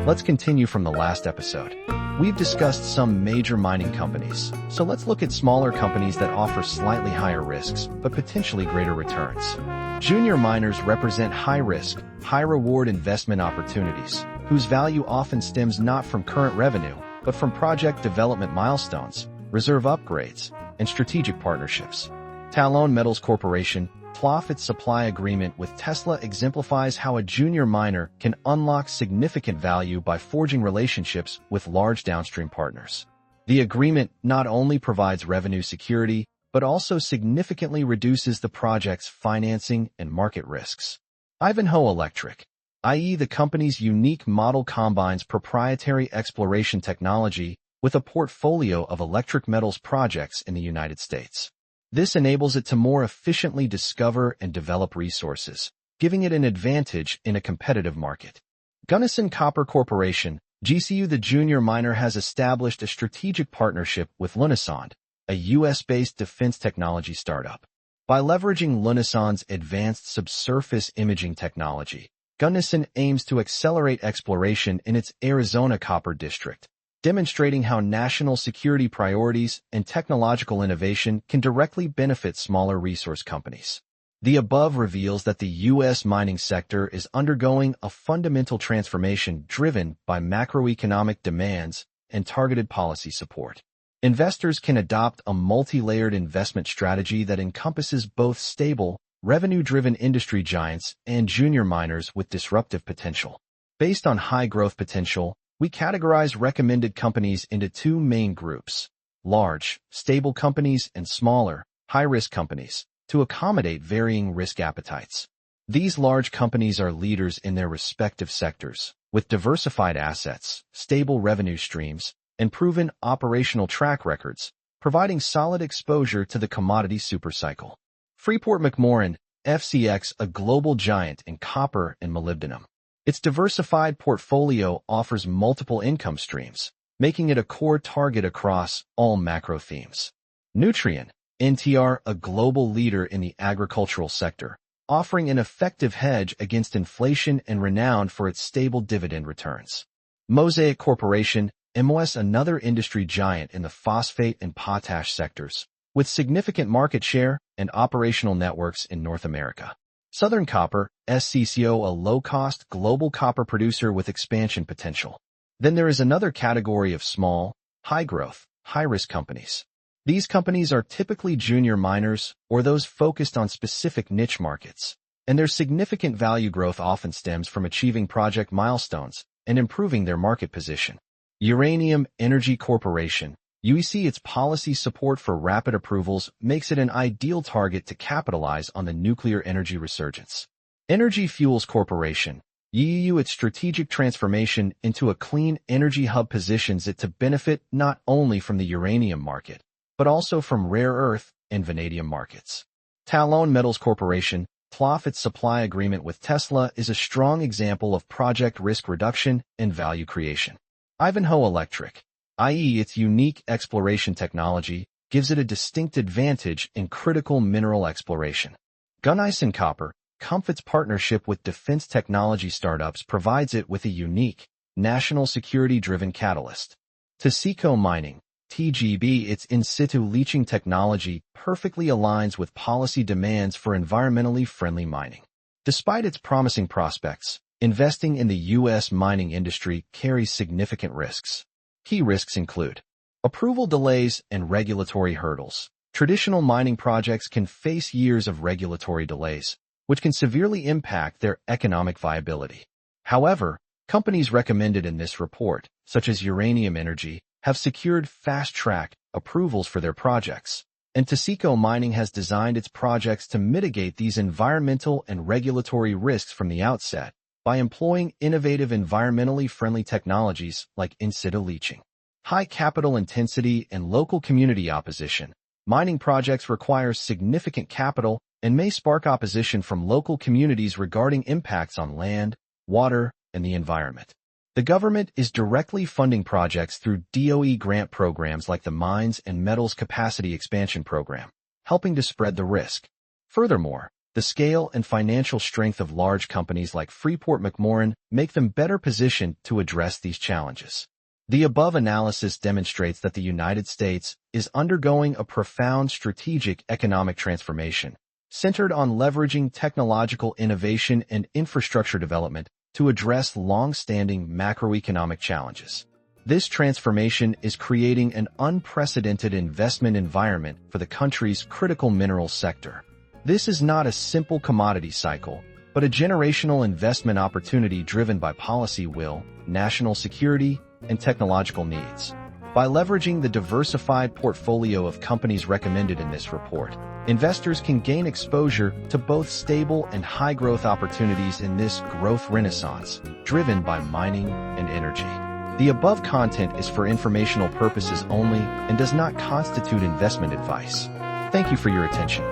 Let's continue from the last episode. We've discussed some major mining companies, so let's look at smaller companies that offer slightly higher risks, but potentially greater returns. Junior miners represent high-risk, high-reward investment opportunities, whose value often stems not from current revenue, but from project development milestones, reserve upgrades, and strategic partnerships. Talon Metals Corporation, TLOFF, its supply agreement with Tesla exemplifies how a junior miner can unlock significant value by forging relationships with large downstream partners. The agreement not only provides revenue security, but also significantly reduces the project's financing and market risks. Ivanhoe Electric, i.e. the company's unique model combines proprietary exploration technology with a portfolio of electric metals projects in the United States. This enables it to more efficiently discover and develop resources, giving it an advantage in a competitive market. Gunnison Copper Corporation, GCU, the junior miner has established a strategic partnership with Lunasonde, a U.S.-based defense technology startup. By leveraging Lunasonde's advanced subsurface imaging technology, Gunnison aims to accelerate exploration in its Arizona copper district, demonstrating how national security priorities and technological innovation can directly benefit smaller resource companies. The above reveals that the U.S. mining sector is undergoing a fundamental transformation driven by macroeconomic demands and targeted policy support. Investors can adopt a multi-layered investment strategy that encompasses both stable, revenue-driven industry giants and junior miners with disruptive potential. Based on high growth potential, we categorize recommended companies into two main groups: large, stable companies and smaller, high-risk companies, to accommodate varying risk appetites. These large companies are leaders in their respective sectors, with diversified assets, stable revenue streams, and proven operational track records, providing solid exposure to the commodity supercycle. Freeport-McMoRan, FCX, a global giant in copper and molybdenum. Its diversified portfolio offers multiple income streams, making it a core target across all macro themes. Nutrien, NTR, a global leader in the agricultural sector, offering an effective hedge against inflation and renowned for its stable dividend returns. Mosaic Corporation, MOS, another industry giant in the phosphate and potash sectors, with significant market share and operational networks in North America. Southern Copper, SCCO, a low-cost global copper producer with expansion potential. Then there is another category of small, high-growth, high-risk companies. These companies are typically junior miners or those focused on specific niche markets, and their significant value growth often stems from achieving project milestones and improving their market position. Uranium Energy Corporation, UEC, its policy support for rapid approvals makes it an ideal target to capitalize on the nuclear energy resurgence. Energy Fuels Corporation, UEU, its strategic transformation into a clean energy hub positions it to benefit not only from the uranium market, but also from rare earth and vanadium markets. Talon Metals Corporation, TLOFF, its supply agreement with Tesla is a strong example of project risk reduction and value creation. Ivanhoe Electric, i.e. its unique exploration technology, gives it a distinct advantage in critical mineral exploration. Gunnison Copper, Comfit's partnership with defense technology startups provides it with a unique, national security-driven catalyst. Taseko Mining, TGB, its in-situ leaching technology perfectly aligns with policy demands for environmentally friendly mining. Despite its promising prospects, investing in the U.S. mining industry carries significant risks. Key risks include approval delays and regulatory hurdles. Traditional mining projects can face years of regulatory delays, which can severely impact their economic viability. However, companies recommended in this report, such as Uranium Energy, have secured fast-track approvals for their projects, and Taseko Mining has designed its projects to mitigate these environmental and regulatory risks from the outset by employing innovative environmentally friendly technologies like in-situ leaching. High capital intensity and local community opposition. Mining projects require significant capital and may spark opposition from local communities regarding impacts on land, water, and the environment. The government is directly funding projects through DOE grant programs like the Mines and Metals Capacity Expansion Program, helping to spread the risk. Furthermore, The scale and financial strength of large companies like Freeport-McMoRan make them better positioned to address these challenges. The above analysis demonstrates that the United States is undergoing a profound strategic economic transformation, centered on leveraging technological innovation and infrastructure development to address long-standing macroeconomic challenges. This transformation is creating an unprecedented investment environment for the country's critical minerals sector. This is not a simple commodity cycle, but a generational investment opportunity driven by policy will, national security, and technological needs. By leveraging the diversified portfolio of companies recommended in this report, investors can gain exposure to both stable and high-growth opportunities in this growth renaissance, driven by mining and energy. The above content is for informational purposes only and does not constitute investment advice. Thank you for your attention.